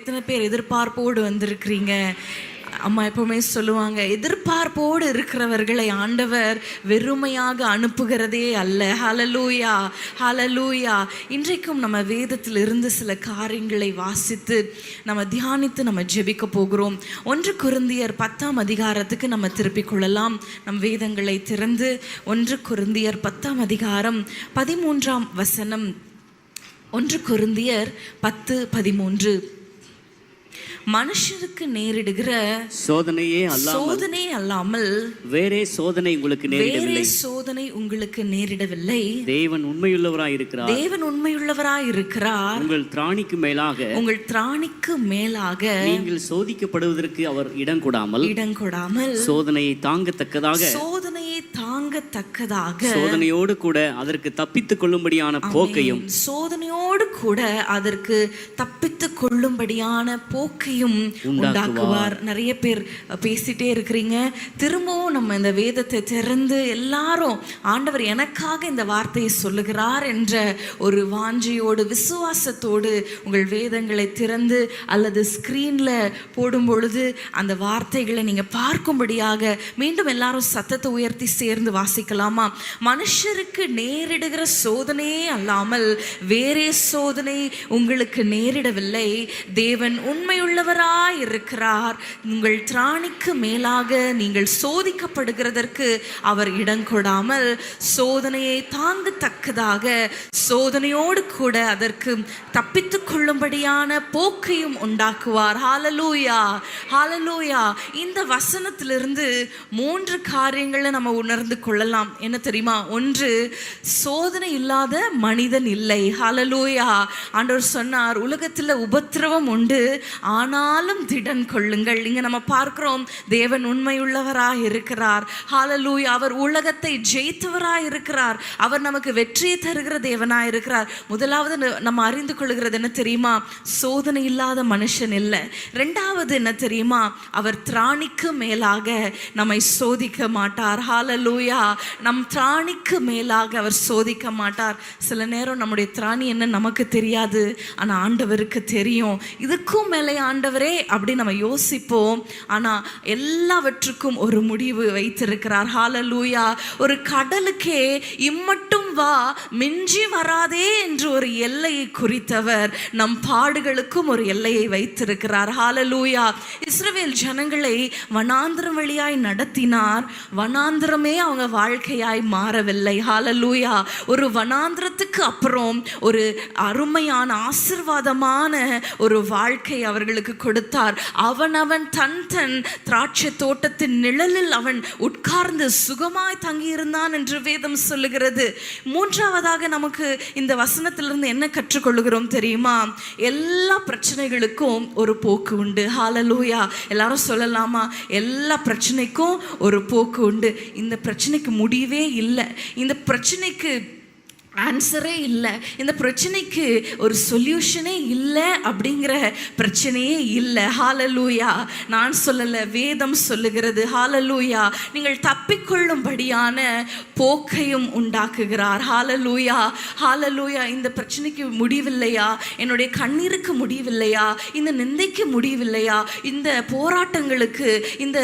எத்தனை பேர் எதிர்பார்ப்போடு வந்திருக்கிறீங்க? அம்மா எப்பவுமே சொல்லுவாங்க, எதிர்பார்ப்போடு இருக்கிறவர்களை ஆண்டவர் வெறுமையாக அனுப்புகிறதே அல்ல. ஹல்லேலூயா, ஹல்லேலூயா. இன்றைக்கும் நம்ம வேதத்தில் இருந்து சில காரியங்களை வாசித்து நம்ம தியானித்து நம்ம ஜெபிக்க போகிறோம். 1 கொரிந்தியர் 10ஆம் அதிகாரத்துக்கு நம்ம திருப்பிக் கொள்ளலாம். நம் வேதங்களை திறந்து 1 கொரிந்தியர் 10ஆம் அதிகாரம் 13ஆம் வசனம். 1 கொரிந்தியர் 10:13. மனுஷருக்கு நேரிடுகிற சோதனை அல்லாமல் வேறே சோதனை உங்களுக்கு நேரிடவில்லை. தேவன் உண்மையுள்ளவராய் இருக்கிறார். உங்கள் திராணிக்கு மேலாக நீங்கள் சோதிக்கப்படுவதற்கு அவர் இடம் கொடாமல் சோதனையை தாங்கத்தக்கதாக சோதனையோடு கூட அதற்கு தப்பித்துக் கொள்ளும்படியான போக்கையும் உண்டாக்குவார். நிறைய பேர் பேசிட்டே இருக்கிறீங்க. திரும்பவும் நம்ம இந்த வேதத்தை திறந்து எல்லாரும் ஆண்டவர் எனக்காக இந்த வார்த்தையை சொல்லுகிறார் என்ற ஒரு வாஞ்சையோடு விசுவாசத்தோடு உங்கள் வேதங்களை திறந்து அல்லது ஸ்கிரீன்ல போடும் பொழுது அந்த வார்த்தைகளை நீங்க பார்க்கும்படியாக மீண்டும் எல்லாரும் சத்தத்தை உயர்த்தி சேர்ந்து வாசிக்கலாமா? மனுஷருக்கு நேரிடுகிற சோதனையே அல்லாமல் வேறே சோதனை உங்களுக்கு நேரிடவில்லை. தேவன் உண்மையுள்ளவராய் இருக்கிறார். உங்கள் திராணிக்கு மேலாக நீங்கள் சோதிக்கப்படுகிறதற்கு அவர் இடம் கொடாமல் சோதனையை தாங்கத்தக்கதாக சோதனையோடு கூட அதற்கு தப்பித்துக் கொள்ளும்படியான போக்கையும் உண்டாக்குவார். ஹல்லேலூயா, ஹல்லேலூயா. இந்த வசனத்திலிருந்து 3 காரியங்களை நம்ம உணர்ந்து கொள்ளலாம். என்ன தெரியுமா? 1, சோதனை இல்லாத மனிதன் இல்லை. ஹல்லேலூயா. ஆண்டவர் சொன்னார், உலகத்தில் உபத்திரவம் உண்டு, ஆனாலும் திடன் கொள்ளுங்கள். இங்க நம்ம பார்க்கிறோம், தேவன் உண்மையுள்ளவராய் இருக்கிறார். ஹல்லேலூயா. அவர் உலகத்தை ஜெயித்தவராய் இருக்கிறார். அவர் நமக்கு வெற்றியை தருகிற தேவனாய் இருக்கிறார். முதலாவது நம்ம அறிந்து கொள்கிறது என்ன தெரியுமா? சோதனை இல்லாத மனுஷன் இல்லை. 2வது என்ன தெரியுமா? அவர் திராணிக்கு மேலாக நம்மை சோதிக்க மாட்டார். ஹல்லேலூயா. நம் திராணிக்கு மேலாக அவர் சோதிக்க மாட்டார். சில நேரம் நம்முடைய திராணி என்ன நமக்கு தெரியாது, ஆனா ஆண்டவருக்கு தெரியும். இதுக்கும் மேலே ஆண்டவரே அப்படி நம்ம யோசிப்போம். ஆனா எல்லாவற்றுக்கும் ஒரு முடிவு வைத்திருக்கிறார். ஹல்லேலூயா. ஒரு கடலுக்கே இம்மட்டும் வா, மிஞ்சி வராதே என்று ஒரு எல்லையை குறித்தவர் நம் பாடுகளுக்கும் ஒரு எல்லையை வைத்திருக்கிறார். ஹல்லேலூயா. இஸ்ரவேல் ஜனங்களை வனாந்திரம் வழியாய் நடத்தினார். வனாந்திரமே அவங்க வாழ்க்கையாய் மாறவில்லை. ஹல்லேலூயா. ஒரு வனாந்திரத்துக்கு அப்புறம் ஒரு அருமையான ஆசீர்வாதமான ஒரு வாழ்க்கை அவர்களுக்கு கொடுத்தார். அவன் தன் திராட்சை தோட்டத்தின் நிழலில் அவன் உட்கார்ந்து சுகமாய் தங்கியிருந்தான் என்று வேதம் சொல்லுகிறது. 3வதாக நமக்கு இந்த வசனத்திலிருந்து என்ன கற்றுக்கொள்கிறோம் தெரியுமா? எல்லா பிரச்சனைகளுக்கும் ஒரு போக்கு உண்டு. ஹல்லேலூயா. எல்லாரும் சொல்லலாமா? எல்லா பிரச்சனைக்கும் ஒரு போக்கு உண்டு. இந்த பிரச்சனைக்கு முடிவே இல்லை, இந்த பிரச்சனைக்கு ஆன்சரே இல்லை, இந்த பிரச்சனைக்கு ஒரு சொல்யூஷனே இல்லை அப்படிங்கிற பிரச்சனையே இல்லை. ஹல்லேலூயா. நான் சொல்லலை, வேதம் சொல்லுகிறது. ஹல்லேலூயா. நீங்கள் தப்பிக்கொள்ளும்படியான போக்கையும் உண்டாக்குகிறார். ஹல்லேலூயா, ஹல்லேலூயா. இந்த பிரச்சனைக்கு முடிவில்லையா? என்னுடைய கண்ணீருக்கு முடிவில்லையா? இந்த நிந்தைக்கு முடிவில்லையா? இந்த போராட்டங்களுக்கு, இந்த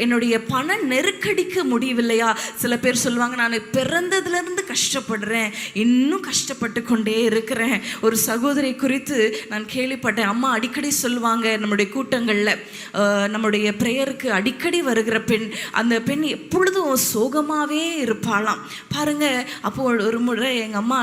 என்னுடைய பண நெருக்கடிக்கு முடிவில்லையா? சில பேர் சொல்லுவாங்க, நான் பிறந்ததுலேருந்து கஷ்டப்படுறேன், இன்னும் கஷ்டப்பட்டு கொண்டே இருக்கிறேன். ஒரு சகோதரி குறித்து நான் கேள்விப்பட்டேன். அம்மா அடிக்கடி சொல்லுவாங்க, நம்முடைய கூட்டங்களில் நம்முடைய ப்ரேயருக்கு அடிக்கடி வருகிற பெண், அந்த பெண் எப்பொழுதும் சோகமாகவே இருப்பாளாம். பாருங்க. அப்போ ஒரு முறை எங்கள் அம்மா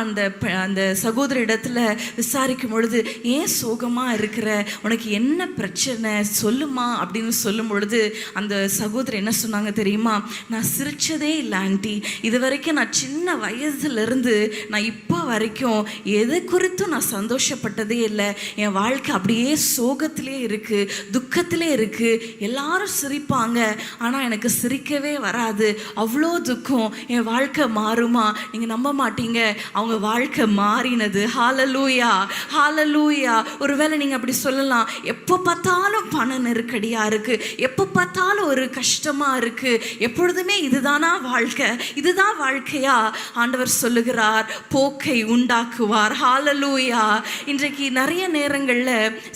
அந்த சகோதரி இடத்துல விசாரிக்கும் பொழுது, ஏன் சோகமாக இருக்கிற, உனக்கு என்ன பிரச்சனை சொல்லுமா அப்படின்னு சொல்லும் பொழுது அந்த சகோதரி என்ன சொன்னாங்க தெரியுமா? நான் சிரிச்சதே இல்லை ஆண்டி, இது வரைக்கும் நான் சின்ன வயசுலேருந்து நான் இப்போ வரைக்கும் எதை குறித்தும் நான் சந்தோஷப்பட்டதே இல்லை. என் வாழ்க்கை அப்படியே சோகத்திலே இருக்குது, துக்கத்திலே இருக்குது. எல்லாரும் சிரிப்பாங்க, ஆனால் எனக்கு சிரிக்கவே வராது. அவ்வளோ துக்கம். என் வாழ்க்கை மாறுமா? நீங்கள் நம்ப மாட்டீங்க, அவங்க வாழ்க்கை மாறினது. ஹல்லேலூயா, ஹல்லேலூயா. ஒருவேளை நீங்கள் அப்படி சொல்லலாம், எப்போ பார்த்தாலும் பண நெருக்கடியாக இருக்குது, எப்போ பார்த்தாலும் ஒரு கஷ்டமாக இருக்குது, எப்பொழுதுமே இதுதானா வாழ்க்கை, இதுதான் வாழ்க்கையா? ஆண்டவர் சொல்லுகிறார், போக்கை உண்டாக்குவார். ஹalleluya. இன்றைக்கு நிறைய நேரங்கள்ல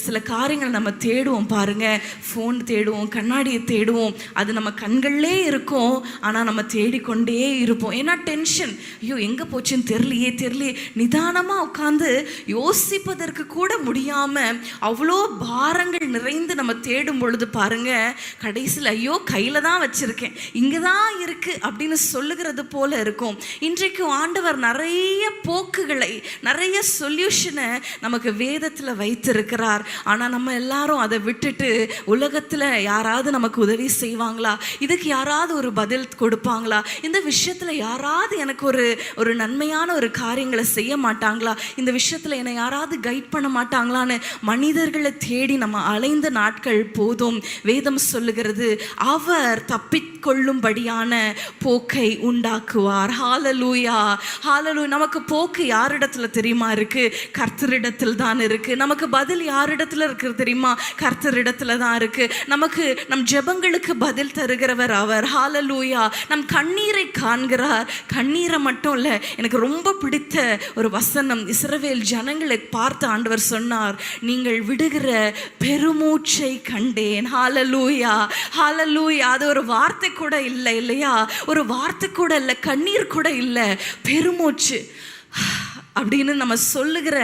சில காரியங்கள் நம்ம தேடுவோம் பாருங்க. ஃபோன் தேடுவோம், கண்ணாடியை தேடுவோம், அது நம்ம கண்கள்லே இருக்கும். ஆனா நம்ம தேடிக்கொண்டே இருப்போம். ஏன்னா டென்ஷன், ஐயோ எங்க போச்சுன்னு தெரியலையே. நிதானமா உட்கார்ந்து யோசிப்பதற்கு கூட முடியாம அவ்வளோ பாரங்கள் நிறைந்து நம்ம தேடும் பொழுது பாருங்க, கடைசியில் ஐயோ கையில தான் வச்சிருக்கேன், இங்கதான் இருக்கு அப்படின்னு சொல்லுகிறது போல இருக்கும். இன்றைக்கும் ஆண்டவர் நிறைய போக்குகளை, நிறைய சொல்யூஷனை நமக்கு வேதத்துல வைத்திருக்கிறார். ஆனா நம்ம எல்லாரும் அதை விட்டுட்டு உலகத்துல யாராவது நமக்கு உதவி செய்வாங்களா, இதுக்கு யாராவது ஒரு பதில் கொடுப்பாங்களா, இந்த விஷயத்துல யாராவது எனக்கு ஒரு நன்மையான ஒரு காரியங்களை செய்ய மாட்டாங்களா, இந்த விஷயத்துல என்னை யாராவது கைட் பண்ண மாட்டாங்களான்னு மனிதர்களை தேடி நம்ம அலைந்த நாட்கள் போதும். வேதம் சொல்லுகிறது, அவர் தப்பிக்கொள்ளும்படியான போக்கை உண்டாக்குவார். ஹalleluya, ஹalleluya. நமக்கு போக்கு யாரிடத்துல தெரியுமா இருக்கு? கர்த்தரிடத்தில் தான் இருக்கு. நமக்கு பதில் யாரிடத்துல இருக்கு தெரியுமா? கர்த்தரிடத்துல தான் இருக்கு. நமக்கு நம் ஜெபங்களுக்கு பதில் தருகிறவர் அவர். ஹalleluya. நம் கண்ணீரை காண்கிறார். கண்ணீரை மட்டும் இல்ல, எனக்கு ரொம்ப பிடித்த ஒரு வசனம், இஸ்ரவேல் ஜனங்களை பார்த்து ஆண்டவர் சொன்னார், நீங்கள் விடுகிற பெருமூச்சை கண்டேன். ஹalleluya, ஹalleluya. அது ஒரு வார்த்தை கூட இல்லை, இல்லையா? ஒரு வார்த்தை கூட இல்லை, கண்ணீர் கூட இல்லை, பெருமூச்சு அப்படின்னு நம்ம சொல்லுகிற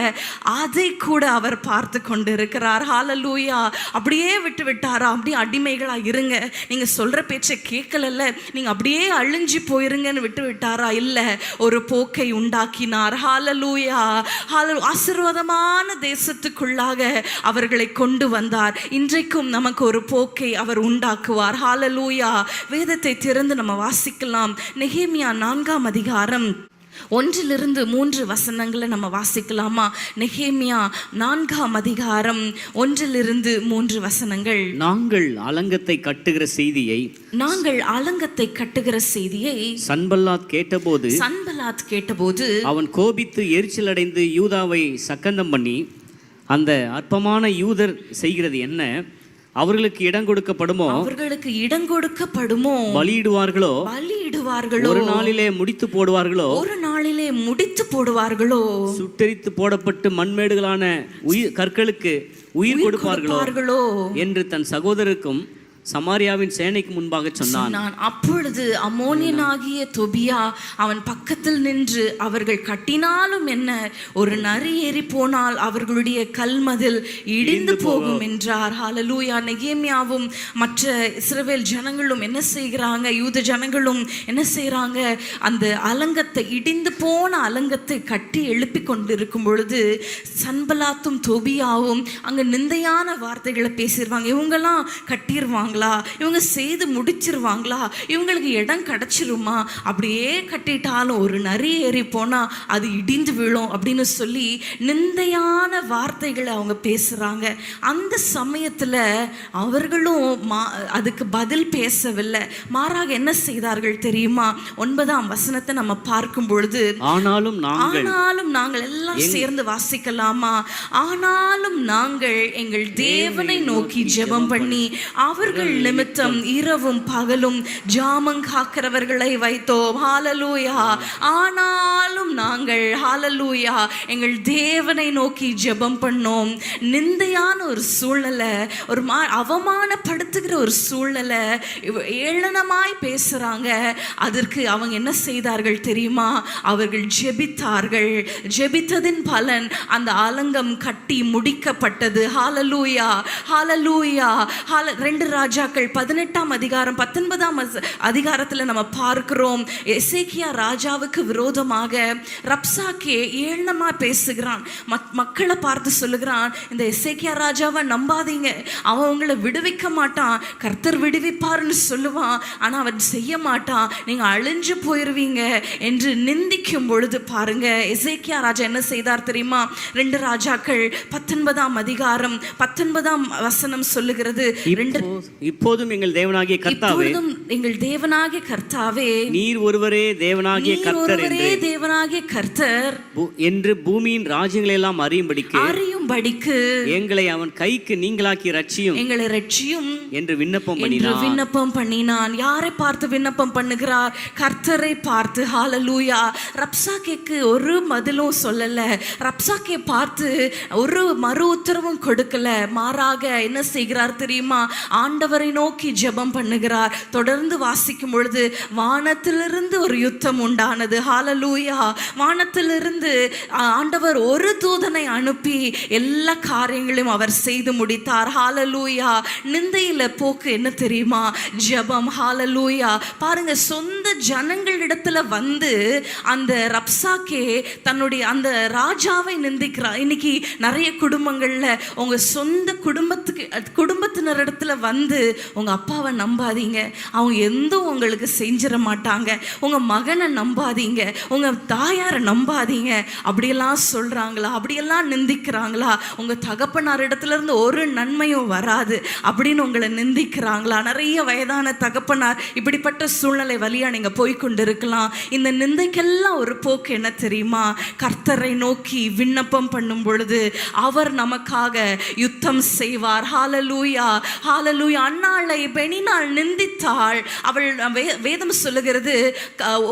அதை கூட அவர் பார்த்து கொண்டு இருக்கிறார். ஹalleluya. அப்படியே விட்டு விட்டாரா? அப்படியே அடிமைகளா இருங்க, நீங்க சொல்ற பேச்சை கேட்கலல்ல, நீங்க அப்படியே அழிஞ்சு போயிருங்கன்னு விட்டு விட்டாரா? இல்ல, ஒரு போக்கை உண்டாக்கினார். ஹalleluya, ஹalleluya. ஆசீர்வாதமான தேசத்துக்குள்ளாக அவர்களை கொண்டு வந்தார். இன்றைக்கும் நமக்கு ஒரு போக்கை அவர் உண்டாக்குவார். ஹalleluya. வேதத்தை திறந்து நம்ம வாசிக்கலாம். நெகேமியா 4ஆம் அதிகாரம் 1-3 வசனங்களை நம்ம வாசிக்கலாமா? நெகேமியா 4ஆம் அதிகாரம் 1-3 வசனங்கள். நாங்கள் அலங்கத்தை கட்டுகிற செய்தியை சன்பல்லாத் கேட்டபோது அவன் கோபித்து எரிச்சல் அடைந்து யூதாவை சக்கந்தம் பண்ணி, அந்த அற்பமான யூதர் செய்கிறது என்ன? அவர்களுக்கு இடம் கொடுக்கப்படுமோ? பலியிடுவார்களோ? ஒரு நாளிலே முடித்து போடுவார்களோ? சுட்டெரித்து போடப்பட்டு மண்மேடுகளான கற்களுக்கு உயிர் கொடுப்பார்களோ என்று தன் சகோதரருக்கும் சமாரியாவின் சேனைக்கு முன்பாக சொன்னான். அப்பொழுது அம்மோனியனாகிய தொபியா அவன் பக்கத்தில் நின்று, அவர்கள் கட்டினாலும் என்ன, ஒரு நரி ஏறி போனால் அவர்களுடைய கல்மதில் இடிந்து போகும் என்றார். ஹalleluya. நெகேமியாவும் மற்ற இஸ்ரவேல் ஜனங்களும் என்ன செய்கிறாங்க? யூத ஜனங்களும் என்ன செய்கிறாங்க? அந்த அலங்கத்தை, இடிந்து போன அலங்கத்தை கட்டி எழுப்பி கொண்டிருக்கும் பொழுது சன்பலாத்தும் தொபியாவும் அங்க நிந்தையான வார்த்தைகளை பேசிடுவாங்க. இவங்கெல்லாம் கட்டிடுவாங்க, இவங்க செய்து முடிச்சிருவாங்களா, இவங்களுக்கு இடம் கிடைச்சிருமா, அப்படியே கட்டிட்டாலும் ஒரு நரி ஏறி போனா அது இடிந்து விழும் அப்படின்னு சொல்லி நிந்தையான வார்த்தைகளை அவங்க பேசுறாங்க. அந்த சமயத்துல அவர்களும் அதுக்கு பதில் பேசவில்லை, மாறாக என்ன செய்தார்கள் தெரியுமா? 9ஆம் வசனத்தை நம்ம பார்க்கும் பொழுது, ஆனாலும் நாங்கள் எல்லாம் சேர்ந்து வாசிக்கலாமா? ஆனாலும் நாங்கள் எங்கள் தேவனை நோக்கி ஜெபம் பண்ணி அவர்கள் நிமித்தம் இரவும் பகலும் ஜாமம் காக்கிறவர்களை வைத்தோம். ஹalleluya. ஆனாலும் நாங்கள் ஹalleluya எங்கள் தேவனை நோக்கி ஜெபம் பண்ணோம். நிந்தையான ஒரு சூழ்நிலை, ஒரு அவமானப்படுத்துகிற ஒரு சூழ்நிலை, ஏளனமாய் பேசுறாங்க. அதற்கு அவங்க என்ன செய்தார்கள் தெரியுமா? அவர்கள் ஜெபித்தார்கள். ஜெபித்ததின் பலன் அந்த அலங்கம் கட்டி முடிக்கப்பட்டது. ஹalleluya, ஹalleluya. 2 ராஜாக்கள் 18ஆம் அதிகாரம் 19ஆம் அதிகாரத்துல நம்ம பார்க்கிறோம். எசேக்கியா ராஜாவுக்கு விரோதமாக ரப்சாக்கே ஏளனமா பேசுகிறான். மக்களை பார்த்து சொல்லுகிறான், இந்த எசேக்கியா ராஜாவை நம்பாதீங்க, அவன் உங்களை விடுவிக்க மாட்டான், கர்த்தர் விடுவிப்பார்னு சொல்லுவான், ஆனா அவன் செய்ய மாட்டான், நீங்க அழிஞ்சு போயிருவீங்க என்று நிந்திக்கும் பொழுது பாருங்க எசேக்கியா ராஜா என்ன செய்தார் தெரியுமா? 2 ராஜாக்கள் 19ஆம் அதிகாரம் 19ஆம் வசனம் சொல்லுகிறது, இப்போதும் எங்கள் தேவனாகிய கர்த்தாவே, இப்பொழுதும் எங்கள் தேவனாகிய கர்த்தாவே, நீர் ஒருவரே தேவனாகிய நீர் கர்த்தர் ஒருவரே தேவனாகிய கர்த்தர் என்று பூமியின் ராஜ்யங்களை எல்லாம் அறியும்படிக்கு எங்களை அவன் கைக்கு நீங்களாக்கி ரட்சியும், எங்களை ரட்சியும் என்று விண்ணப்பம் என்று பண்ணினான். விண்ணப்பம் பண்ணினான். யாரை பார்த்து விண்ணப்பம் பண்ணுகிறார்? கர்த்தரை பார்த்து. ஹalleluya. ரப்சாக்கேக்கு ஒரு பதிலும் சொல்லல. ரப்சாக்கே பார்த்து ஒரு மறு உத்தரவும் கொடுக்கல. மாறாக என்ன செய்கிறார் தெரியுமா? ஆண்டவரை நோக்கி ஜெபம் பண்ணுகிறார். தொடர்ந்து வாசிக்கும் பொழுது வானத்திலிருந்து ஒரு யுத்தம் உண்டானது. ஹalleluya. வானத்திலிருந்து ஆண்டவர் ஒரு தூதனை அனுப்பி எல்லா காரியங்களையும் அவர் செய்து முடித்தார். ஹalleluya. நிந்தையில போக்கு என்ன தெரியுமா? ஜெபம். ஹalleluya. பாருங்க, சொந்த ஜனங்களிடத்துல வந்து அந்த ரப்சாக்கே தன்னுடைய அந்த ராஜாவை நிந்திக்கிறார். இன்னைக்கு நிறைய குடும்பங்கள்ல உங்க சொந்த குடும்பத்தினர் இடத்துல வந்து உங்க அப்பாவை நம்பாதீங்க, அவங்க எந்த உங்களுக்கு செஞ்சிட மாட்டாங்க, உங்க மகனை நம்பாதீங்க, உங்க தாயாரை நம்பாதீங்க, அப்படியெல்லாம் சொல்றாங்களா, அப்படியெல்லாம் நிந்திக்கிறாங்களா, உங்க தகப்பனார் இடத்துல இருந்து ஒரு நன்மையும் வராது அப்படின்னு உங்களை நிந்திக்கிறாங்களா? நிறைய வயதான தகப்பனார் இப்படிப்பட்ட சூழ்நிலை வழியா நீங்க போய்கொண்டு இருக்கலாம். இந்த நிந்தைக்கெல்லாம் ஒரு போக்கு என்ன தெரியுமா? கர்த்தரை நோக்கி விண்ணப்பம் பண்ணும் பொழுது அவர் நமக்காக யுத்தம் செய்வார். ஹalleluya. ஹalleluya. அன்னாளை பெனினாள் நிந்தித்தாள். அவள் வேதம் சொல்லுகிறது,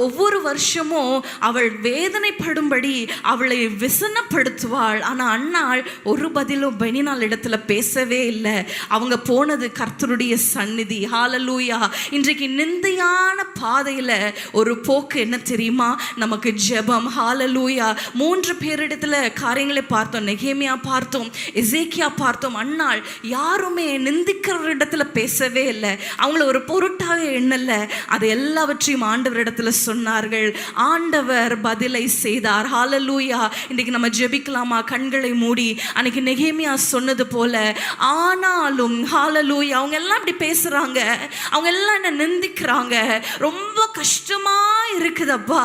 ஒவ்வொரு வருஷமும் அவள் வேதனைப்படும்படி அவளை விசனப்படுத்துவாள். ஆனா அன்னாள் ஒரு பதிலும் பெனினாள் இடத்துல பேசவே இல்லை. அவங்க போனது கர்த்தருடைய சந்நிதி. ஹalleluya. இன்றைக்கு நிந்தையான பாதையில ஒரு போக்கு என்ன தெரியுமா? நமக்கு ஜெபம். ஹalleluya. 3 பேரிடத்துல காரியங்களை பார்த்தோம். நெகேமியா பார்த்தோம், எசேக்கியா பார்த்தோம். அன்னாள் யாருமே நிந்திக்கிற இடத்துல பேசவே இல்லை. அவங்கள ஒரு பொருட்டாக எண்ணல. அது எல்லாவற்றையும் ஆண்டவர் இடத்துல சொன்னார்கள். ஆண்டவர் பதிலை செய்தார். ஹalleluya. இன்னைக்கு நம்ம ஜெபிக்கலாமா? கண்களை மூடி அன்னைக்கு நெகேமியா சொன்னது போல, ஆனாலும் ஹalleluya, அவங்க எல்லாம் இப்படி பேசுறாங்க, அவங்க எல்லாம் என்ன நிந்திக்கிறாங்க, ரொம்ப கஷ்டமா இருக்குதப்பா,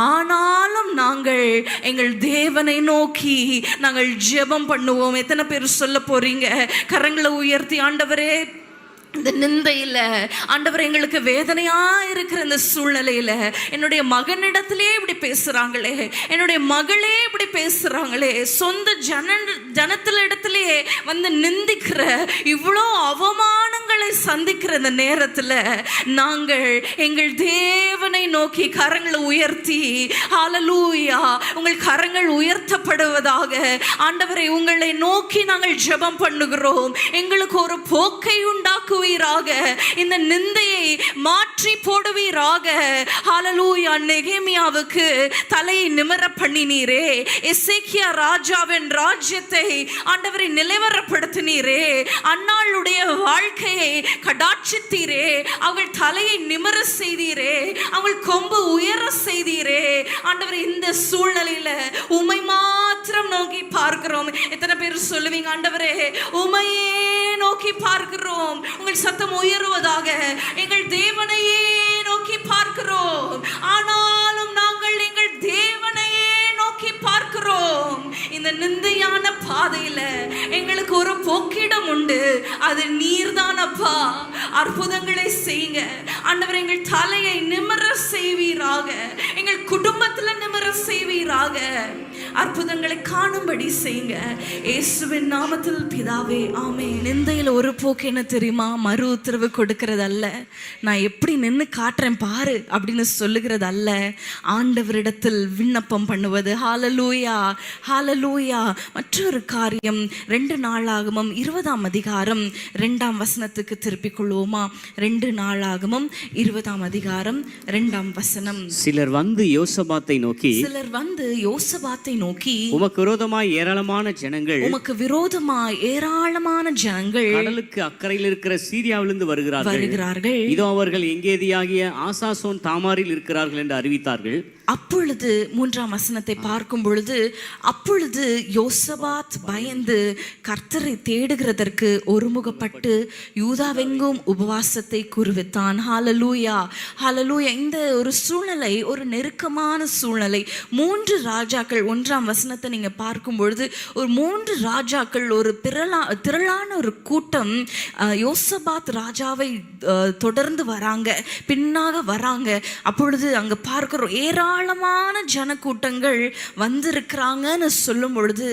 ஆனாலும் நாங்கள் எங்கள் தேவனை நோக்கி நாங்கள் ஜெபம் பண்ணுவோம். எத்தனை பேர் சொல்ல போறீங்க? கரங்களை உயர்த்தி, ஆண்டவரே, இந்த நிந்தையில ஆண்டவர் எங்களுக்கு வேதனையா இருக்கிற இந்த சூழ்நிலையில என்னுடைய மகனிடத்திலே இப்படி பேசுறாங்களே, என்னுடைய மகளே இப்படி பேசுறாங்களே, சொந்த ஜனத்துல இடத்திலே வந்து நிந்திக்கிற இவ்வளோ அவமானங்களை சந்திக்கிற இந்த நேரத்துல நாங்கள் எங்கள் தேவனை நோக்கி கரங்களை உயர்த்தி, ஹalleluya, உங்கள் கரங்கள் உயர்த்தப்படுவதாக. ஆண்டவரை, உங்களை நோக்கி நாங்கள் ஜெபம் பண்ணுகிறோம். எங்களுக்கு ஒரு போக்கை உண்டாக்கு, இந்த நிந்தையை மாற்றி போடுவீராக. ஹalleluya. நெகேமியாவுக்கு தலையை நிமிர பண்ணினீரே, எசேக்கியா ராஜாவின் ராஜ்யத்தை ஆண்டவரை நிலைவரப்படுத்தினீரே, அன்னாளுடைய வாழ்க்கையை கடாட்சித்தீரே, அவள் தலையை நிமிர செய்தீரே, அவள் கொம்பு உயர செய்தீரே. ஆண்டவரை, இந்த சூழ்நிலையில உமை மாத்திரம் நோக்கி பார்க்கிறோம். எத்தனை பேர் சொல்லுவீங்க, ஆண்டவரே, உமையே நோக்கி பார்க்கிறோம்? உங்கள் சத்தம் உயருவதாக. எங்கள் தேவனையே நோக்கி பார்க்கிறோம், ஆனாலும் நாங்கள் எங்கள் தேவனையே நோக்கி பார்க்கிறோம். இந்த நிந்தையான பாதையில எங்களுக்கு ஒரு போக்கிடம் உண்டு, அது நீர்தானப்பா. அற்புதங்களை செய்யுங்க ஆண்டவர், எங்கள் தலையை நிமிர செய்வீராக, எங்கள் குடும்பத்துல நிமிர செய்வீராக, அற்புதங்களை காணும்படி செய்யுங்க. இயேசுவின் நாமத்தில் பிதாவே, ஆமென். நிந்தையில் ஒரு போக்கு என்ன தெரியுமா? மறு உத்தரவு கொடுக்கிறது அல்ல, நான் எப்படி நின்று காட்டுறேன் பாரு அப்படின்னு சொல்லுகிறது அல்ல, ஆண்டவரிடத்தில் விண்ணப்பம் பண்ணுவது. ஹalleluya. ஹalleluya. மற்றொரு காரியம், 2 நாளாகமம் 20ஆம் அதிகாரம் 2ஆம் வசனத்துக்கு திருப்பிக் கொள்வோமா? 2 நாளாகமம் 20ஆம் அதிகாரம் 2ஆம் வசனம். சிலர் வந்து யோசபாத்தை நோக்கி உமக்கு விரோதமாய் ஏராளமான ஜனங்கள் கடலுக்கு அக்கறையில் இருக்கிற சீரியாவிலிருந்து வருகிறார்கள். இதோ அவர்கள் எங்கேதியாகிய ஆசாசோன் தாமாரில் இருக்கிறார்கள் என்று அறிவித்தார்கள். அப்பொழுது 3ஆம் வசனத்தை பார்க்கும் பொழுது, அப்பொழுது யோசபாத் பயந்து கர்த்தரை தேடுகிறதற்கு ஒருமுகப்பட்டு யூதாவெங்கும் உபவாசத்தை கூறுவித்தான். ஹalleluya, ஹalleluya. இந்த ஒரு சூழ்நிலை ஒரு நெருக்கமான சூழ்நிலை. 3 ராஜாக்கள் 1ஆம் வசனத்தை நீங்க பார்க்கும் பொழுது ஒரு 3 ராஜாக்கள், ஒரு திரளான ஒரு கூட்டம் யோசபாத் ராஜாவை தொடர்ந்து வராங்க, பின்னாக வராங்க. அப்பொழுது அங்க பார்க்கிறோம் ஏராளமான ஜனக்கூட்டங்கள் வந்திருக்கிறாங்கன்னு சொல்லும் பொழுது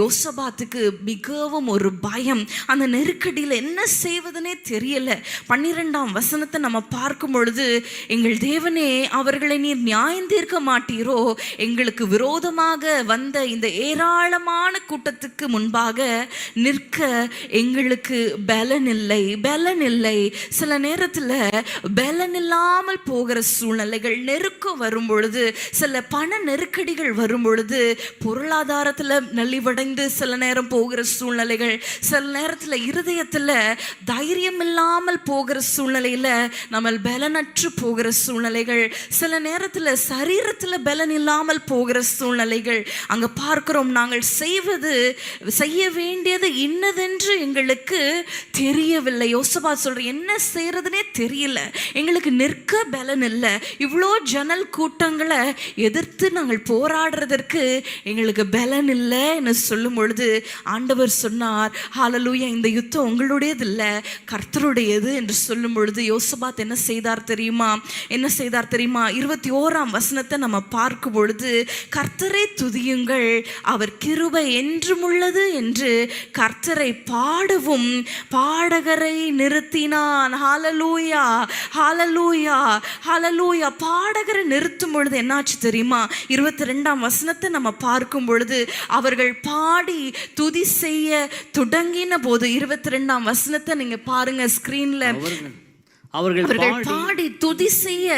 யோசபாத்துக்கு மிகவும் ஒரு பயம். அந்த நெருக்கடியில் என்ன செய்வதுனே தெரியல. 12ஆம் வசனத்தை நம்ம பார்க்கும் பொழுது, எங்கள் தேவனே, அவர்களை நீர் நியாயம் தீர்க்க மாட்டீரோ? எங்களுக்கு விரோதமாக வந்த இந்த ஏராளமான கூட்டத்துக்கு முன்பாக நிற்க எங்களுக்கு பலன் இல்லை. சில நேரத்தில் பலன் இல்லாமல் போகிற சூழ்நிலைகள், நெருக்கம் வரும் பொழுது, சில பண நெருக்கடிகள் வரும் பொழுது, பொருளாதாரத்தில் நலிவடைந்து சில நேரம் போகிற சூழ்நிலைகள், சில நேரத்தில் இருதயத்தில் தைரியம் இல்லாமல் போகிற சூழ்நிலையில் நம்ம பலனற்று போகிற சூழ்நிலைகள், சில நேரத்தில் சரீரத்தில் பலன் இல்லாமல் போகிற சூழ்நிலைகள். அங்கே பார்க்கிறோம், நாங்கள் செய்ய வேண்டியது இன்னதென்று எங்களுக்கு தெரியவில்லை. யோசபாத் சொல்ற, என்ன செய்யறதுனே தெரியல, எங்களுக்கு நிற்க பலன் இல்லை, இவ்வளோ ஜனல் கூட்டங்களை எதிர்த்து நாங்கள் போராடுறதற்கு எங்களுக்கு பலன் இல்லைன்னு சொல்லும் பொழுது ஆண்டவர் சொன்னார், ஹalleluya, இந்த யுத்தம் உங்களுடையது இல்லை, கர்த்தருடையது என்று சொல்லும் பொழுது யோசபாத் என்ன செய்தார் தெரியுமா? 21ஆம் வசனத்தை நம்ம பார்க்கும் பொழுது, கர்த்தரை துதியுங்கள், அவர் கிருபை என்றும் உள்ளது என்று கர்த்தரை பாடவும் பாடகரை நிறுத்தினான். ஹalleluya, ஹalleluya, ஹalleluya. பாடகரை நிறுத்தும் பொழுது என்னாச்சு தெரியுமா? 22ஆம் வசனத்தை நம்ம பார்க்கும் பொழுது, அவர்கள் பாடி துதி செய்ய தொடங்கின போது, 22ஆம் வசனத்தை நீங்க பாருங்க ஸ்கிரீன்ல. அவர்கள் பாடி துதி செய்ய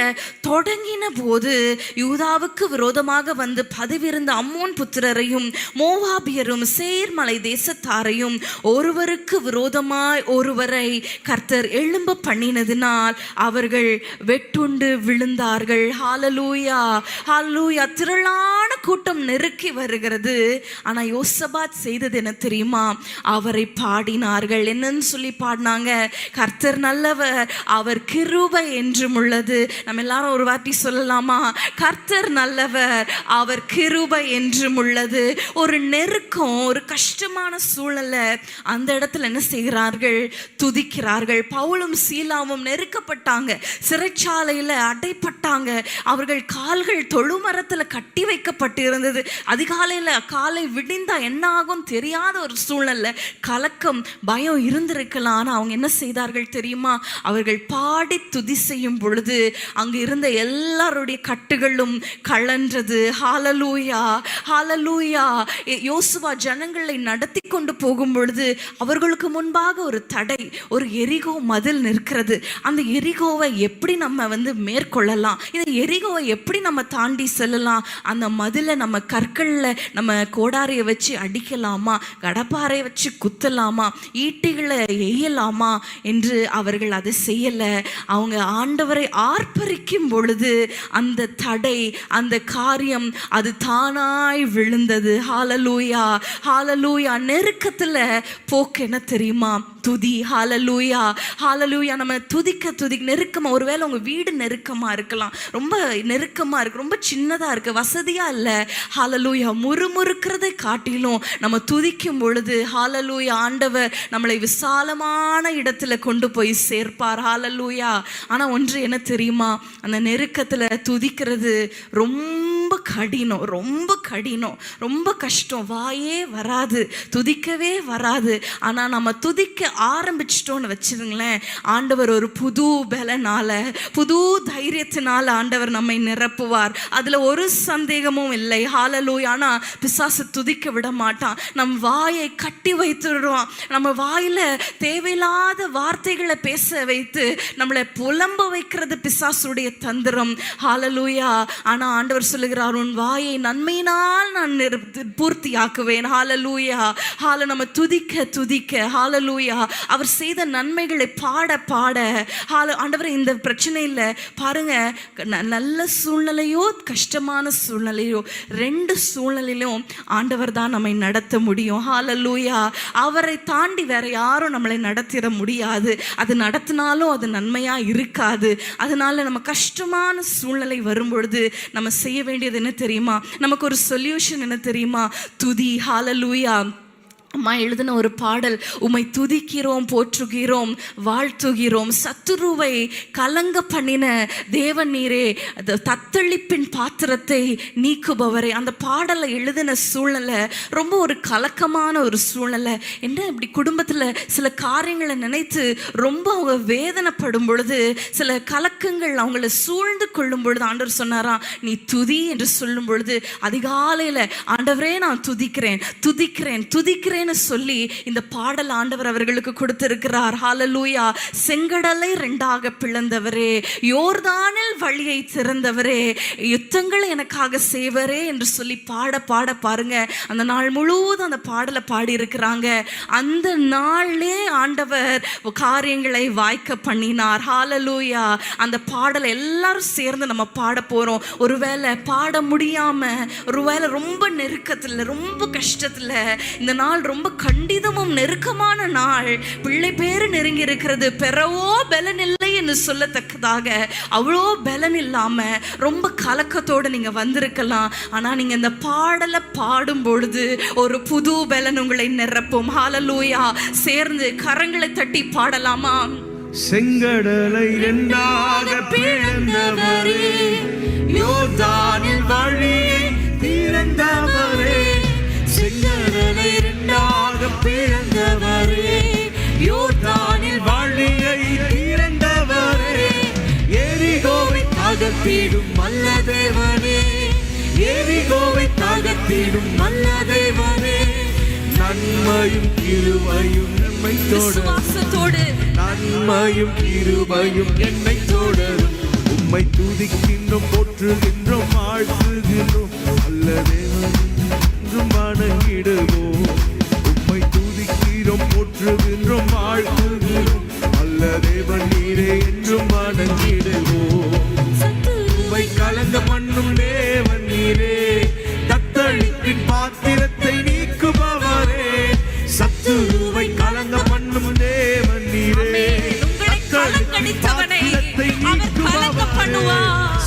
தொடங்கின போது, யூதாவுக்கு விரோதமாக வந்து பதிவிருந்த அம்மோன் புத்திரரையும் மோவாபியரும் சேர்மலை தேசத்தாரையும் ஒருவருக்கு விரோதமாய் ஒருவரை கர்த்தர் எழும்ப பண்ணினதினால் அவர்கள் வெட்டுண்டு விழுந்தார்கள். ஹalleluya, ஹalleluya. திரளான கூட்டம் நெருக்கி வருகிறது. ஆனா யோசபாத் செய்தது என்ன தெரியுமா? அவரை பாடினார்கள். என்னன்னு சொல்லி பாடினாங்க? கர்த்தர் நல்லவர், அவர் கிருபை என்றும் உள்ளது. நம்ம எல்லாரும் ஒரு வார்த்தை சொல்லலாமா? கர்த்தர் நல்லவர், அவர் கிருபை என்றும் உள்ளது. ஒரு நெருக்கம், ஒரு கஷ்டமான சூழல்ல அந்த இடத்துல என்ன செய்கிறார்கள்? துதிக்கிறார்கள். பவுலும் சீலாவும் நெருக்கப்பட்டாங்க, சிறைச்சாலையில அடைப்பட்டாங்க, அவர்கள் கால்கள் தொழுமரத்துல கட்டி வைக்கப்பட்டிருந்தது. அதிகாலையில காலை விடிந்தா என்ன ஆகும் தெரியாத ஒரு சூழ்நிலை, கலக்கம், பயம் இருந்திருக்கலாம். ஆனா அவங்க என்ன செய்தார்கள் தெரியுமா? அவர்கள் பாடி துதி செய்யும் பொழுது அங்கு இருந்த எல்லாருடைய கட்டுகளும் கழன்றது. ஹalleluya, ஹalleluya. யோசுவா ஜனங்களை நடத்தி கொண்டு போகும் பொழுது அவர்களுக்கு முன்பாக ஒரு தடை, ஒரு எரிகோ மதில் நிற்கிறது. அந்த எரிகோவை எப்படி நம்ம மேற்கொள்ளலாம், இந்த எரிகோவை எப்படி நம்ம தாண்டி செல்லலாம், அந்த மதிலை நம்ம கற்கள்ல நம்ம கோடாரியை வச்சு அடிக்கலாமா, கடப்பாறை வச்சு குத்தலாமா, ஈட்டிகளை எய்யலாமா என்று அவர்கள் அதை செய்யல. அவங்க ஆண்டவரை ஆர்ப்பரிக்கும் பொழுது அந்த தடை, அந்த காரியம் அது தானாய் விழுந்தது. ஹalleluya, ஹalleluya. நெருக்கத்துல போக்கு என்ன தெரியுமா? துதி. ஹalleluya, ஹalleluya. நம்ம துதிக்க நெருக்கமா, ஒருவேளை உங்க வீடு நெருக்கமா இருக்கலாம், ரொம்ப நெருக்கமா இருக்கு, ரொம்ப சின்னதா இருக்கு, வசதியா இல்ல. ஹalleluya. முறுமுறுக்கிறதை காட்டிலும் நம்ம துதிக்கும் பொழுது ஹalleluya, ஆண்டவர் நம்மளை விசாலமான இடத்துல கொண்டு போய் சேர்ப்பார். ஹalleluya. ஆனா ஒன்று என்ன தெரியுமா? அந்த நெருக்கத்துல துதிக்கிறது ரொம்ப கடினம், ரொம்ப கஷ்டம். வாயே வராது, துதிக்கவே வராது. ஆனா நம்ம துதிக்க ஆரம்பிச்சிட்டோன்னு வச்சிருங்களேன், ஆண்டவர் ஒரு புது பலனால, புது தைரியத்தினால ஆண்டவர் நம்மை நிரப்புவார். அதுல ஒரு சந்தேகமும் இல்லை. ஹalleluya. ஆனா பிசாசு துதிக்க விட மாட்டான். நம் வாயை கட்டி வைத்துடுவான். நம்ம வாயில தேவையில்லாத வார்த்தைகளை பேச வைத்து நம்மளை புலம்ப வைக்கிறது பிசாசுடைய தந்திரம். ஹalleluya. ஆனா ஆண்டவர் சொல்லுகிறார், அவர் உன் வாயை நன்மையினால் நான் பூர்த்தியாக்குவேன். ஹalleluya. நம்ம துதிக்க ஹalleluya. அவர் செய்த நன்மைகளை பாட ஆண்டவரே இந்த பிரச்சனை இல்லை பாருங்க, நல்ல சூழ்நிலையோ கஷ்டமான சூழ்நிலையோ 2 சூழ்நிலையிலும் ஆண்டவர் தான் நம்மை நடத்த முடியும். ஹalleluya. அவரை தாண்டி வேற யாரும் நம்மளை நடத்திட முடியாது. அது நடத்தினாலும் அது நன்மையா இருக்காது. அதனால நம்ம கஷ்டமான சூழ்நிலை வரும்பொழுது நம்ம செய்ய வேண்டியது என்ன தெரியுமா? நமக்கு ஒரு சொல்யூஷன் என்ன தெரியுமா? துதி. ஹalleluya. அம்மா எழுதின ஒரு பாடல், உம்மை துதிக்கிறோம், போற்றுகிறோம், வாழ்த்துகிறோம், சத்துருவை கலங்க பண்ணின தேவன் நீரே, தத்தளிப்பின் பாத்திரத்தை நீக்குபவரே. அந்த பாடலை எழுதின சூழ்நிலை ரொம்ப ஒரு கலக்கமான ஒரு சூழ்நிலை. என்ன இப்படி குடும்பத்தில் சில காரியங்களை நினைத்து ரொம்ப அவங்க வேதனைப்படும் பொழுது, சில கலக்கங்கள் அவங்கள சூழ்ந்து கொள்ளும் பொழுது ஆண்டவர் சொன்னாராம், நீ துதி என்று சொல்லும் பொழுது அதிகாலையில் ஆண்டவரே நான் துதிக்கிறேன் சொல்லி இந்த பாடல் ஆண்டவர் அவர்களுக்கு கொடுத்திருக்கிறார். ஹalleluya. செங்கடலை 2ஆக பிளந்தவரே, யோர்தானில் வழியை திறந்தவரே, யுத்தங்களை எனக்காக செய்வரே என்று சொல்லி பாட பாருங்க. அந்த நாள் முழுவதும் அந்த பாடலை பாடி இருக்கிறாங்க. அந்த நாளே ஆண்டவர் காரியங்களை வாய்க்க பண்ணினார். ஹalleluya. அந்த பாடலை எல்லாரும் சேர்ந்து நம்ம பாட போறோம். ஒருவேளை பாட முடியாம, ஒருவேளை ரொம்ப நெருக்கத்துல, ரொம்ப கஷ்டத்துல, இந்த நாள் ரொம்ப கண்டிதமும் நெருக்கமான நாள், பிள்ளை பேரு நெருங்கி இருக்கிறது, பெறவோ பலன் இல்லை என்று சொல்லத்தக்கதாக அவ்வளோ பலன் இல்லாம ரொம்ப கலக்கத்தோடு நீங்க வந்திருக்கலாம். ஆனா நீங்க இந்த பாடலை பாடும் பொழுது ஒரு புது பலன் உங்களை நிரப்பும். ஹalleluya. சேர்ந்து கரங்களை தட்டி பாடலாமா? செங்கடலை 2ஆக பிளந்தவரே, யோர்தானில் வழியை திறந்தவரே, செங்கடலை 2ஆக பிளந்தவரே, யோர்தானில் வழியை திறந்தவரே, எரிகோவை தகர்த்திடும் நல்ல தேவனே, எரிகோவை தகர்த்திடும் நல்ல தேவனே, நன்மையும் கிருபையும் நம்மை தொடரும், நன்மையும் கிருபையும் என்னை தொடரும், உம்மை துதிக்கின்றோம், போற்றுகின்றோம், வாழ்த்துகின்றோம், நல்ல தேவனே என்றும் வணங்கிடுவோம், உம்மை துதிக்கிறோம், போற்றுகின்றோம், வாழ்த்துகிறோம், நல்ல தேவன் நீரே என்றும் வணங்கிடுவோம், உம்மை கலங்க பண்ணும் தேவன் நீரே, தத்தளிப்பின் பாத்திரத்தை நீக்குபவரே, சத்துருவை கலங்க பண்ணும் தேவன் நீரே,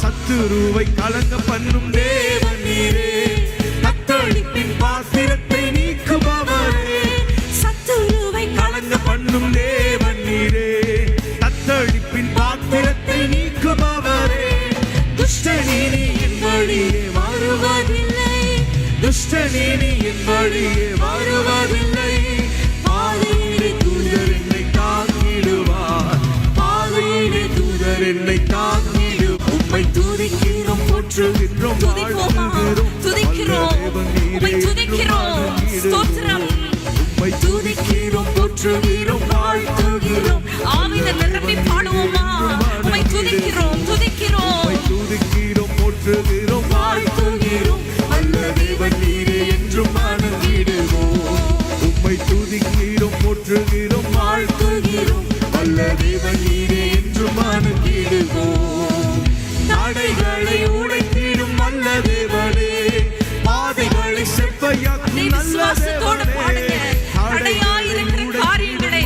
சத்துருவை கலங்க பண்ணும் தேவன் நீரே, தத்தளிப்பின் பாத்திரத்தை நீக்குபவரே, சத்துருவை கலங்க பண்ணும் தேவன் நீரே, தத்தளிப்பின் பாத்திரத்தை நீக்குபவரே, துஷ்டநீதி என் வழியே வருவதில்லை, துஷ்டநீதி என் வழியே வருவதில்லை, பாதையிலே தூதர் என்னை தாங்கிடுவார், பாதையிலே தூதர் என்னை தாங்கிடுவார், உம்மை துதிக்கிறோம், போற்றுகின்றோம், வாழ்த்துகிறோம், உம்மை துதிக்கிறோம், ஸ்தோத்திரம், உம்மை துதிக்கிறோம், போற்றுகிறோம், வாழ்த்துகிறோம், ஆவியில் நிரம்பி பாடுவோமா? உம்மை துதிக்கிறோம், உம்மை துதிக்கிறோம், போற்றுகிறோம், வாழ்த்துகிறோம், நல்ல தேவன் நீரே என்றும் வணங்கிடுவோம், உம்மை துதிக்கிறோம், போற்றுகிறோம், வாழ்த்துகிறோம், நல்ல தேவன் நீரே என்றும் வணங்கிடுவோம், தடைகளை உடைத்திடும் நல்ல தேவனே, பாதைகளை செவ்வையாக்கும் நல்ல தேவனே, தடையாயிருக்கிற காரியங்களை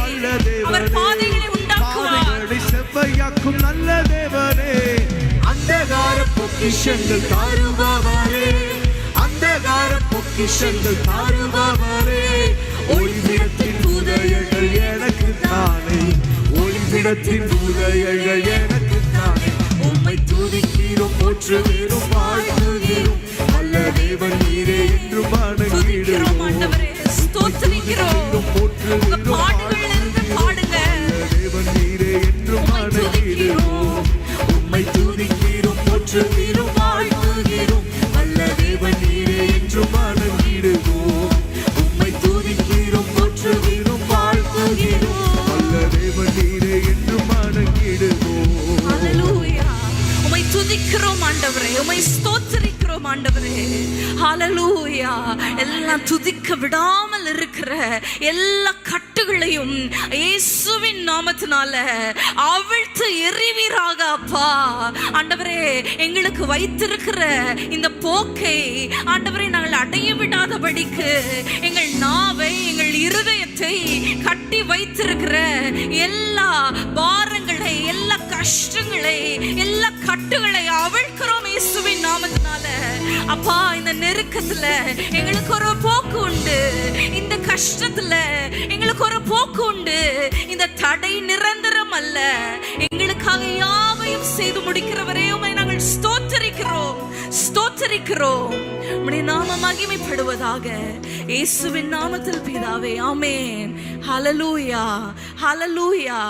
அவர் பாதைகளை உண்டாக்குவார், பாதைகளை செவ்வையாக்கும் நல்ல தேவனே, அந்தகார பொக்கிஷங்கள் தாருபவரே, அந்தகார பொக்கிஷங்கள் தாருபவரே, ஒளிவிடத்தின் புதையல்கள் எனக்கு தானே, ஒளிவிடத்தின் புதையல்கள் எனக்கு தானே, உம்மை துதிக்கிறோம், போற்றுகிறோம், வாழ்த்துகிறோம், நல்ல தேவன் நீரே என்றும் வணங்கிடுவோம், ஸ்தோத்திரிக்கிறோம், போற்றுகிறோம், பாடுங்க, நல்ல தேவன் நீரே என்றும் வணங்கிடுவோம், உம்மை துதிக்கிறோம், போற்றுகிறோம், வாழ்த்துகிறோம், நல்ல தேவன் நீரே என்றும் வணங்கிடுவோம், உம்மை துதிக்கிறோம், போற்றுகிறோம், வாழ்த்துகிறோம், நல்ல தேவன் நீரே என்றும் வணங்கிடுவோம். ஹalleluya. உம்மை துதிக்கிறோம் ஆண்டவரே, உம்மை ஸ்தோத்திரிக்கிறோம் ஆண்டவரே. ஹalleluya. எல்லாம் துதிக்க விடாமல் இருக்கிற எல்லா கட்டுகளையும் இயேசுவின் நாமத்தினால அவிழ்த்து எறிவீராக அப்பா. ஆண்டவரே, எங்களுக்கு வைத்திருக்கிற இந்த போக்கை ஆண்டவரே நாங்கள் அடைய விடாதபடிக்கு எங்கள் நாவை, எங்கள் இருதயத்தை கட்டி வைத்திருக்கிற எல்லா பாரங்களை, எல்லா கஷ்டங்களை, எல்லா கட்டுகளை அவிழ்க்கிறோம் இயேசுவின் நாமத்தினால. அப்பா, இந்த நெருக்கத்துல எங்களுக்கு ஒரு போக்கு உண்டு, இந்த கஷ்டத்துல எங்களுக்கு ஒரு போக்கு உண்டு. இந்த தடை நிரந்தரம் அல்ல. எங்களுக்காக யாவையும் செய்து முடிக்கிறவரே உம்மை நாங்கள் ஸ்தோத்திரிக்கிறோம், ஸ்தோத்திரிக்கிறோம். உம்முடைய நாம மகிமைப்படுவதாக இயேசுவின் நாமத்தில் பிதாவே, ஆமென். ஹalleluya, ஹalleluya.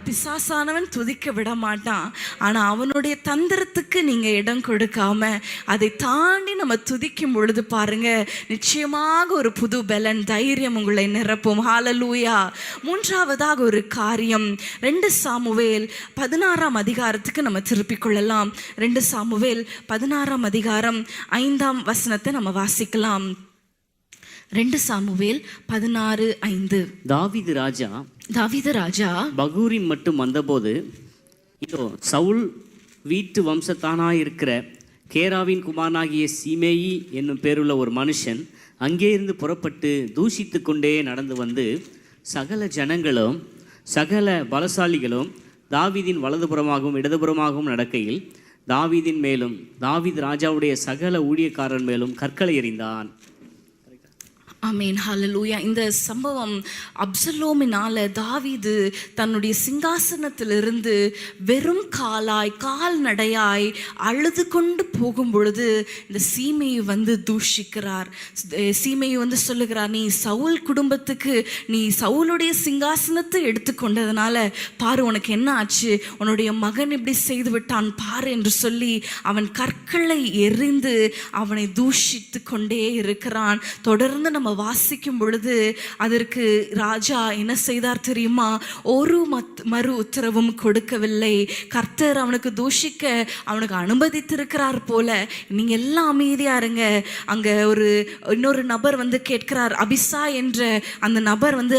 பிசாசானவன் துதிக்க விட மாட்டான். ஆனா அவனுடைய தந்திரத்துக்கு நீங்க இடம் கொடுக்காம அதை தாண்டி நம்ம துதிக்கும் பொழுது பாருங்க, நிச்சயமாக ஒரு புது பலன், தைரியம் உங்களை நிரப்பும். ஹalleluya. மூன்றாவதாக ஒரு காரியம், 2 சாமுவேல் 16ஆம் அதிகாரத்துக்கு நம்ம திருப்பிக் கொள்ளலாம். 2 சாமுவேல் 16ஆம் அதிகாரம் 5ஆம் வசனத்தை நம்ம வாசிக்கலாம். 2 சாமுவேல் 16:5. தாவீது ராஜா பகூரிம் மட்டும் வந்தபோது, இதோ சவுல் வீட்டு வம்சத்தானாயிருக்கிற கேராவின் குமாரனாகிய சீமேயி என்னும் பேருள்ள ஒரு மனுஷன் அங்கே இருந்து புறப்பட்டு தூஷித்து கொண்டே நடந்து வந்து, சகல ஜனங்களும் சகல பலசாலிகளும் தாவீதின் வலதுபுறமாகவும் இடதுபுறமாகவும் நடக்கையில் தாவீதின் மேலும் தாவீது ராஜாவுடைய சகல ஊழியக்காரன் மேலும் கற்களை எறிந்தான். ஆமென், ஹalleluya. இந்த சம்பவம் அப்சலோமினால தாவீது தன்னுடைய சிங்காசனத்திலிருந்து வெறும் கால்நடையாய் அழுது கொண்டு போகும் பொழுது இந்த சீமையை வந்து தூஷிக்கிறார். சீமையை வந்து சொல்லுகிறார், நீ சவுல் குடும்பத்துக்கு, நீ சவுலுடைய சிங்காசனத்தை எடுத்துக்கொண்டதுனால பாரு உனக்கு என்ன ஆச்சு, உன்னுடைய மகன் இப்படி செய்து விட்டான் பாரு என்று சொல்லி அவன் கற்களை எறிந்து அவனை தூஷித்து கொண்டே இருக்கிறான். தொடர்ந்து நம்ம வாசிக்கும் பொழுது அதற்கு ராஜா என்ன செய்தார் தெரியுமா? ஒரு மறு உத்தரவும் கொடுக்கவில்லை. கர்த்தர் அவனுக்கு தூஷிக்க அவனுக்கு அனுமதித்திருக்கிறார் போல. நீங்க எல்லாம் அமைதியா இருங்க. அங்க இன்னொரு நபர் வந்து கேட்கிறார், அபிசா என்ற அந்த நபர் வந்து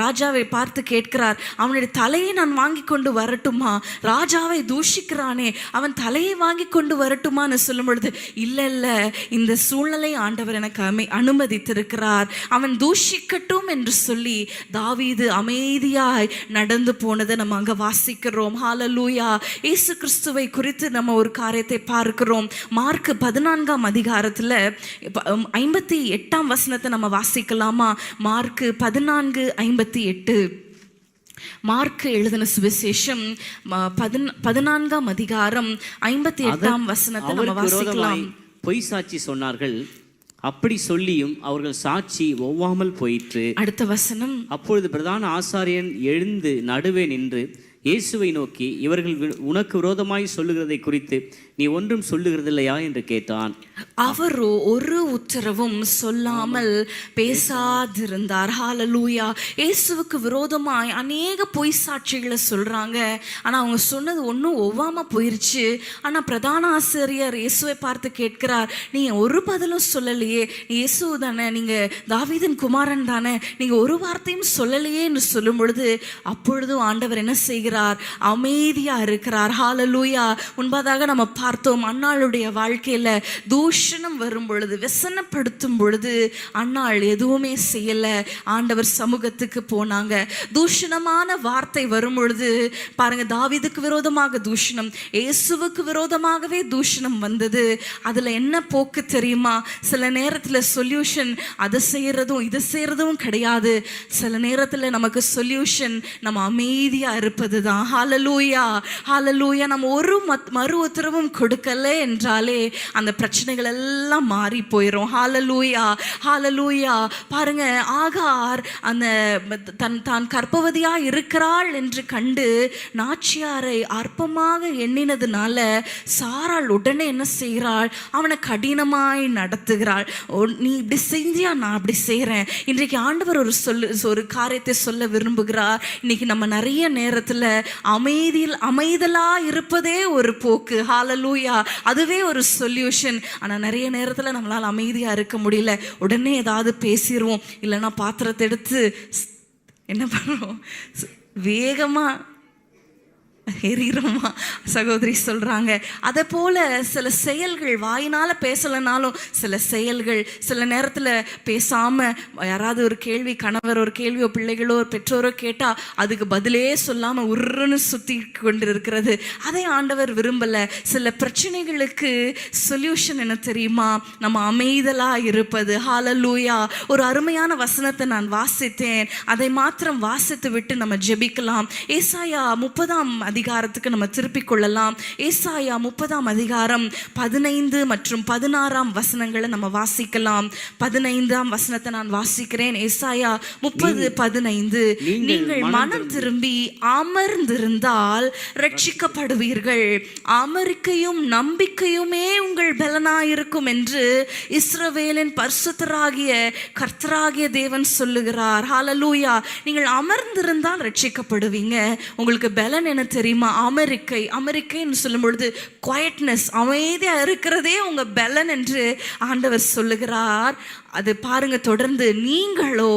ராஜாவை பார்த்து கேட்கிறார், அவனுடைய தலையை நான் வாங்கி கொண்டு வரட்டுமா? ராஜாவை தூஷிக்கிறானே, அவன் தலையை வாங்கி கொண்டு வரட்டுமான்னு சொல்லும் பொழுது, இல்ல இந்த சூழ்நிலை ஆண்டவர் எனக்கு அனுமதித்திருக்கிறார், அவன் தூஷிக்கட்டும் என்று சொல்லி தாவீது அமைதியாய் நடந்து போனதை நம்ம அங்க வாசிக்கிறோம். ஹalleluya. இயேசு கிறிஸ்துவை குறித்து நம்ம ஒரு காரியத்தை பார்க்கிறோம். மார்க் 14ஆம் அதிகாரத்துல 58ஆம் வசனத்தை நம்ம வாசிக்கலாமா? மார்க் 14:58. மார்க் எழுதின சுவிசேஷம் 14ஆம் அதிகாரம் 58ஆம் வசனத்தை நம்ம வாசிக்கலாம். பொய் சாட்சி சொன்னார்கள், அப்படி சொல்லியும் அவர்கள் சாட்சி ஒவ்வாமல் போயிற்று. அடுத்த வசனம், அப்பொழுது பிரதான ஆசாரியன் எழுந்து நடுவே நின்று இயேசுவை நோக்கி, இவர்கள் உனக்கு விரோதமாய் சொல்லுகிறதை குறித்து நீ ஒன்றும் சொல்லுகிறதில்லையா என்று கேட்டான். அவரோ ஒரு உத்தரவும் சொல்லாமல் பேசாதிருந்தார். ஹalleluya. இயேசுவுக்கு விரோதமாய் அநேக பொய் சாட்சிகளை சொல்றாங்க. ஆனா அவங்க சொன்னது ஒன்றும் ஒவ்வாம போயிருச்சு. ஆனா பிரதான ஆசிரியர் இயேசுவை பார்த்து கேட்கிறார், நீ ஒரு பதிலும் சொல்லலையே, இயேசு தானே, நீங்க தாவீதின் குமாரன் தானே, நீங்க ஒரு வார்த்தையும் சொல்லலையே என்று சொல்லும் பொழுது, அப்பொழுதும் ஆண்டவர் என்ன செய்கிறார்? அமைதியா இருக்கிறார். ஹalleluya. முன்பதாக நம்ம பார்த்தோம், அன்னாளுடைய வாழ்க்கையில தூஷணம் வரும் பொழுது, व्यसனப்படுத்தும் பொழுது அன்னாள் எதுவுமே செய்யல, ஆண்டவர் சமூகத்துக்கு போனாங்க. தூஷணமான வார்த்தை வரும் பொழுது பாருங்க, தாவீதுக்கு விரோதமாக தூஷணம், இயேசுவுக்கு விரோதமாகவே தூஷணம் வந்தது. அதுல என்ன போக்கு தெரியுமா? சில நேரத்துல சொல்யூஷன் அதை செய்யறதும் இது செய்யறதும் கிடையாது. சில நேரத்துல நமக்கு சொல்யூஷன் நம்ம அமைதியா இருப்பது தான். ஹalleluya, ஹalleluya. நம்ம ஒரு மறு உத்தரவும் கொடுக்கல என்றாலே அந்த பிரச்சனைகள் எல்லாம் மாறி போயிடும். ஹalleluya, ஹalleluya. பாருங்க, ஆகார் அந்த தான் கர்ப்பவதியா இருக்கிறாள் என்று கண்டு நாச்சியாரை அற்பமாக எண்ணினதுனால சாராள் உடனே என்ன செய்கிறாள்? அவனை கடினமாய் நடத்துகிறாள். நீ இப்படி செஞ்சியா, நான் அப்படி செய்கிறேன். இன்றைக்கு ஆண்டவர் ஒரு காரியத்தை சொல்ல விரும்புகிறார். இன்னைக்கு நம்ம நிறைய நேரத்தில் அமைதலா இருப்பதே ஒரு போக்கு. ஹalleluya. அதுவே ஒரு சொல்யூஷன். ஆனா நிறைய நேரத்துல நம்மளால அமைதியா இருக்க முடியல. உடனே ஏதாவது பேசிடுவோம், இல்லைன்னா பாத்திரத்தை எடுத்து என்ன பண்ணுறோம், வேகமா எரிகிறோமா சகோதரி சொல்றாங்க. அதை போல சில செயல்கள், வாயினால பேசலைனாலும் சில செயல்கள், சில நேரத்தில் பேசாம யாராவது ஒரு கேள்வி, கணவர் ஒரு கேள்வியோ பிள்ளைகளோ பெற்றோரோ கேட்டா அதுக்கு பதிலே சொல்லாம உருன்னு சுத்தி கொண்டு இருக்கிறது, அதை ஆண்டவர் விரும்பல. சில பிரச்சனைகளுக்கு சொல்யூஷன் என்ன தெரியுமா? நம்ம அமைதலா இருப்பது. ஹalleluya. ஒரு அருமையான வசனத்தை நான் வாசித்தேன், அதை மாத்திரம் வாசித்து விட்டு நம்ம ஜெபிக்கலாம். ஏசாயா 30ஆம் அதிகாரத்துக்கு நம்ம திருப்பிக் கொள்ளலாம். ஏசாயா 30ஆம் அதிகாரம் 15 மற்றும் 16ஆம் வசனங்களை நம்ம வாசிக்கலாம். 15ஆம் வசனத்தை நான் வாசிக்கிறேன். ஏசாயா 30:15. நீங்கள் மனம் திரும்பி அமர்ந்திருந்தால் ரட்சிக்கப்படுவீர்கள், அமெரிக்கையும் நம்பிக்கையுமே உங்கள் பலனாயிருக்கும் என்று இஸ்ரவேலின் பரிசுத்தராகிய கர்த்தராகிய தேவன் சொல்லுகிறார். ஹalleluya. நீங்கள் அமர்ந்திருந்தால் ரட்சிக்கப்படுவீங்க. உங்களுக்கு பலன் என்ன தெரியுமா? அமெரிக்கைன்னு சொல்லும் பொழுது குவைட்னஸ், அமைதியா இருக்கிறதே உங்க பலன் என்று ஆண்டவர் சொல்லுகிறார். அது பாருங்க தொடர்ந்து, நீங்களோ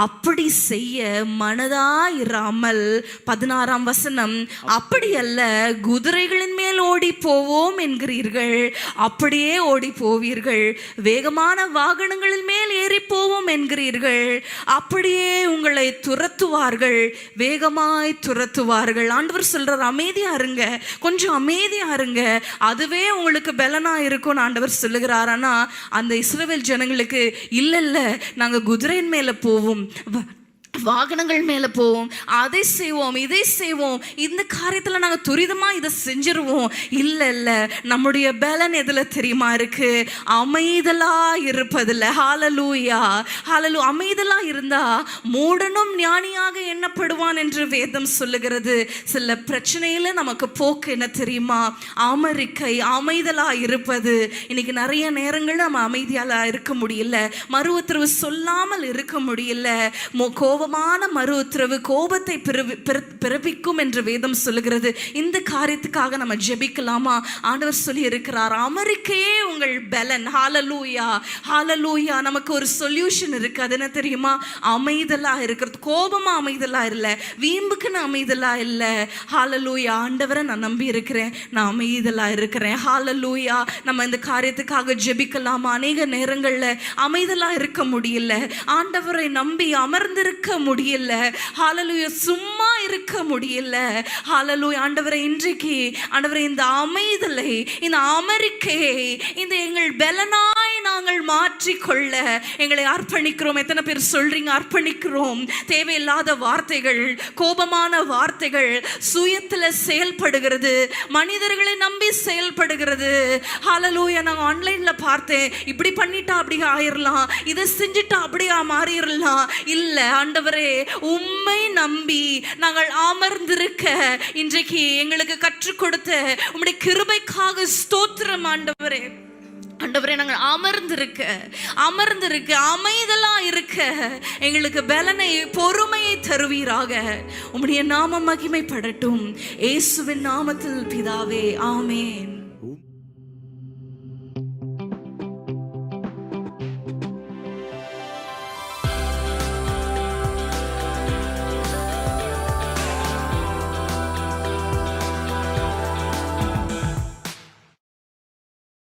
அப்படி செய்ய மனதாயிராமல் 16ஆம் வசனம், அப்படி அல்ல, குதிரைகளின் மேல் ஓடி போவோம் என்கிறீர்கள், அப்படியே ஓடி போவீர்கள். வேகமான வாகனங்களின் மேல் ஏறி போவோம் என்கிறீர்கள், அப்படியே உங்களை துரத்துவார்கள், வேகமாய் துரத்துவார்கள். ஆண்டவர் சொல்றார், அமைதியா இருங்க, கொஞ்சம் அமைதியா இருங்க, அதுவே உங்களுக்கு பலனா இருக்கும் ஆண்டவர் சொல்லுகிறார். ஆனா அந்த இஸ்ரவேல் ஜனங்களுக்கு இல்ல, நாங்க குதிரையின் மேல போவோம், வாகனங்கள் மேல போவோம், அதை செய்வோம், இதை செய்வோம், இந்த காரியத்துல நாங்க துரிதமா இதை செஞ்சிருவோம். இல்ல, நம்முடைய பலன் எதுல தெரியுமா இருக்கு? அமைதலா இருப்பதில்ல. ஹalleluya. அமைதலா இருந்தா மூடனும் ஞானியாக எண்ணப்படுவான் என்று வேதம் சொல்லுகிறது. சில பிரச்சனையில நமக்கு போக்கு என்ன தெரியுமா? அமைதலா இருப்பது. இன்னைக்கு நிறைய நேரங்கள் நம்ம அமைதியால இருக்க முடியல, மறு உத்தரவு சொல்லாமல் இருக்க முடியல. மறு உத்தரவு கோபத்தை பிறப்பிக்கும் என்று வேதம் சொல்லுகிறது. இந்த காரியத்துக்காக நம்ம ஜெபிக்கலாமா? ஆண்டவர் சொல்லி இருக்கிறார், அமெரிக்கையே உங்கள் பலன். ஹalleluya. நமக்கு ஒரு சொல்யூஷன் இருக்கு. அது என்ன தெரியுமா? அமைதலா இருக்கிறது. கோபமா அமைதலா இல்ல, வீம்புக்குன்னு அமைதலா இல்ல. ஹalleluya. ஆண்டவரை நான் நம்பி இருக்கிறேன், நான் அமைதலா இருக்கிறேன். ஹalleluya. நம்ம இந்த காரியத்துக்காக ஜெபிக்கலாமா? அநேக நேரங்கள்ல அமைதலா இருக்க முடியல, ஆண்டவரை நம்பி அமர்ந்திருக்க முடியல. ஹalleluya. சும்மா இருக்க முடியல. ஹalleluya. ஆண்டவரே, இன்றைக்கு ஆண்டவரே, இந்த அமைதலை, இந்த அமெரிக்கையை, இந்த எங்கள் பலனாய் நாங்கள் மாற்றிக்கொள்ள எங்களை அர்ப்பணிக்கிறோம். எத்தனை பேர் சொல்றீங்க அர்ப்பணிக்கிறோம்? தேவையில்லாத வார்த்தைகள், கோபமான வார்த்தைகள், சுயத்துல செயல்படுகிறது, மனிதர்களை நம்பி செயல்படுகிறது. ஹalleluya. நான் ஆன்லைன்ல பார்த்தேன், இப்படி பண்ணிட்டா அப்படி ஆயிரலாம், இதை செஞ்சுட்டா அப்படியா மாறிடலாம். இல்ல ஆண்டவரே, உம்மை நம்பி நாங்கள் அமர்ந்திருக்க இன்றைக்கு எங்களுக்கு கற்றுக் கொடுத்த உம்முடைய கிருபைக்காக ஸ்தோத்திரம் ஆண்டவரே. ஆண்டவரே, நாங்கள் அமர்ந்திருக்க அமைதலா இருக்க எங்களுக்கு பலனை, பொறுமையை தருவீராக. உம்முடைய நாமம் மகிமைப்படட்டும். இயேசுவின் நாமத்தில் பிதாவே, ஆமென்.